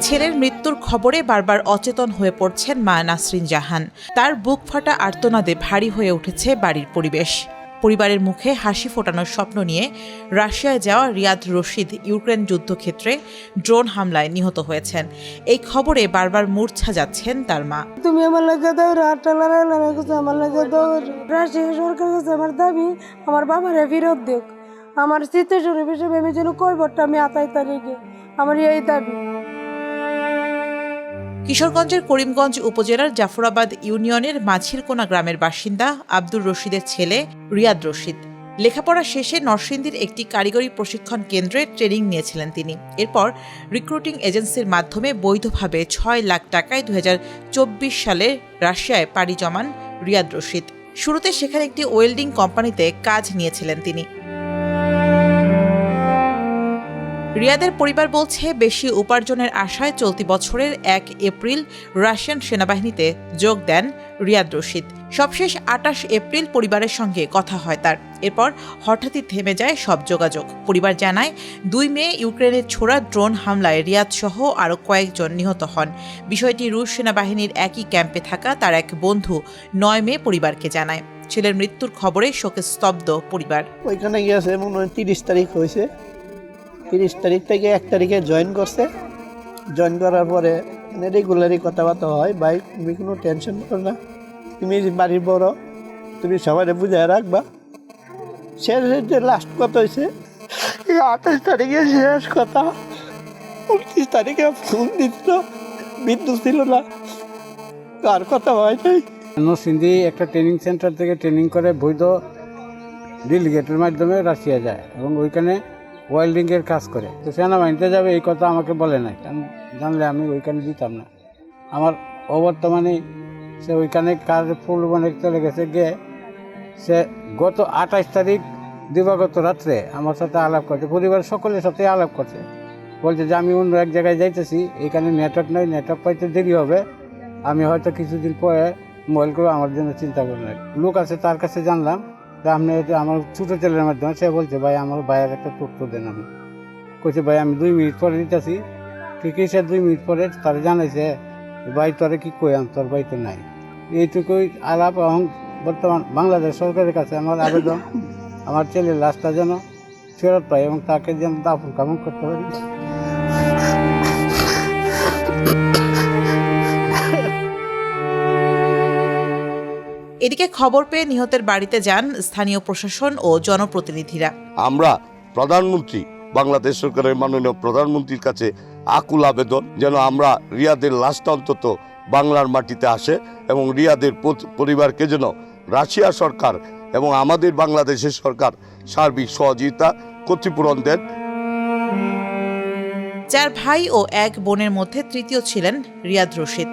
ছেলের মৃত্যুর খবরে বারবার অচেতন হয়ে পড়ছেন মা নাসরিন জাহান। তার বুক ফাটা আর্তনাদে ভারী হয়ে উঠেছে বাড়ির পরিবেশ। পরিবারের মুখে হাসি ফোটানোর স্বপ্ন নিয়ে রাশিয়ায় যাওয়া রিয়াদ রশিদ ইউক্রেন যুদ্ধক্ষেত্রে ড্রোন হামলায় নিহত হয়েছেন। এই খবরে বারবার মূর্ছা যাচ্ছেন তার মা। তুমি আমার লাগে দাও, আমার লাগে দাও। রাশিয়া সরকার কাছে আমার দাবি, আমার বাবারে ফেরত দিক। আমার চিত্তেশ্বরের হিসেবে আমি যেন কয়বরটা আমি 28 তারিখে, আমার এই দাবি। কিশোরগঞ্জের করিমগঞ্জ উপজেলার জাফরাবাদ ইউনিয়নের মাঝিরকোনা গ্রামের বাসিন্দা আব্দুর রশিদের ছেলে রিয়াদ রশিদ। লেখাপড়া শেষে নরসিংদীর একটি কারিগরি প্রশিক্ষণ কেন্দ্রে ট্রেনিং নিয়েছিলেন তিনি। এরপর রিক্রুটিং এজেন্সির মাধ্যমে বৈধভাবে 6 লাখ টাকায় 2024 সালে রাশিয়ায় পাড়ি জমান রিয়াদ রশিদ। শুরুতে সেখানে একটি ওয়েল্ডিং কোম্পানিতে কাজ নিয়েছিলেন তিনি। রিয়াদের পরিবার বলছে, বেশি উপার্জনের আশায় চলতি বছরের 1 এপ্রিল রাশিয়ান সেনাবাহিনীতে যোগ দেন রিয়াদ রশিদ। সবশেষ 28 এপ্রিল পরিবারের সঙ্গে কথা হয় তার। এরপর হঠাৎই থেমে যায় সব যোগাযোগ। পরিবার জানায়, 2 মে ইউক্রেনের ছোড়া ড্রোন হামলায় রিয়াদ সহ আরও কয়েকজন নিহত হন। বিষয়টি রুশ সেনাবাহিনীর একই ক্যাম্পে থাকা তার এক বন্ধু 9 মে পরিবারকে জানায়। ছেলের মৃত্যুর খবরে শোকে স্তব্ধ পরিবার। ওইখানে গিয়েছে মনে হয় 30 তারিখ হয়েছে। 30 তারিখ থেকে 1 তারিখে জয়েন করছে। জয়েন করার পরে রেগুলারই কথাবার্তা হয়, ভাই তুমি কোনো টেনশন করো না, তুমি বাড়ির বড়, তুমি সবাই বুঝায় রাখবা। শেষ যে লাস্ট কথা হয়েছে 28 তারিখে শেষ কথা। 29 তারিখে ফোন দিচ্ছিল, বিদ্যুৎ ছিল না, কার কথা হয় নাই। নরসিংদী একটা ট্রেনিং সেন্টার থেকে ট্রেনিং করে বৈধ ডেলিগেটের মাধ্যমে রাশিয়া যায় এবং ওইখানে ওয়েল্ডিংয়ের কাজ করে। তো সেনাবাহিনীতে যাবে এই কথা আমাকে বলে নাই, কারণ জানলে আমি ওইখানে দিতাম না। আমার অবর্তমানে সে ওইখানে কাজ প্রলোভনে চলে গেছে গিয়ে সে গত 28 তারিখ দিবাগত রাত্রে আমার সাথে আলাপ করছে, পরিবারের সকলের সাথে আলাপ করছে। বলছে যে আমি অন্য এক জায়গায় যাইতেছি, এখানে নেটওয়ার্ক নয়, নেটওয়ার্ক পাইতে দেরি হবে, আমি হয়তো কিছুদিন পরে মোবাইল করে আমার জন্য চিন্তা করবেন। লোক আছে তার কাছে জানলাম যে আপনি আমার ছোটো ছেলের মাধ্যমে সে বলছে, ভাই আমার ভাইয়ের একটা তথ্য দেন। আমি কইছে, ভাই আমি 2 মিনিট পরে দিতেছি। ঠিকই সে 2 মিনিট পরে তারা জানাইছে, ভাই তোরে কি কইয়াম, তোর ভাই তো নাই। এইটুকুই আলাপ। এবং বর্তমান বাংলাদেশ সরকারের কাছে আমার আবেদন, আমার ছেলের লাশটা যেন ফেরত পায় এবং তাকে যেন দাফন কাফন করতে পারি। এদিকে খবর পেয়ে নিহতের বাড়িতে যান স্থানীয় প্রশাসন ও জনপ্রতিনিধিরা। আমরা প্রধানমন্ত্রী, বাংলাদেশ সরকারের মাননীয় প্রধানমন্ত্রীর কাছে আকুল আবেদন যেন আমরা রিয়াদের লাশটা অন্তত বাংলার মাটিতে আসে এবং রিয়াদের পরিবারকে যেন রাশিয়া সরকার এবং আমাদের বাংলাদেশের সরকার সার্বিক সহযোগিতা ক্ষতিপূরণ দেন। 4 ভাই ও 1 বোনের মধ্যে তৃতীয় ছিলেন রিয়াদ রশিদ।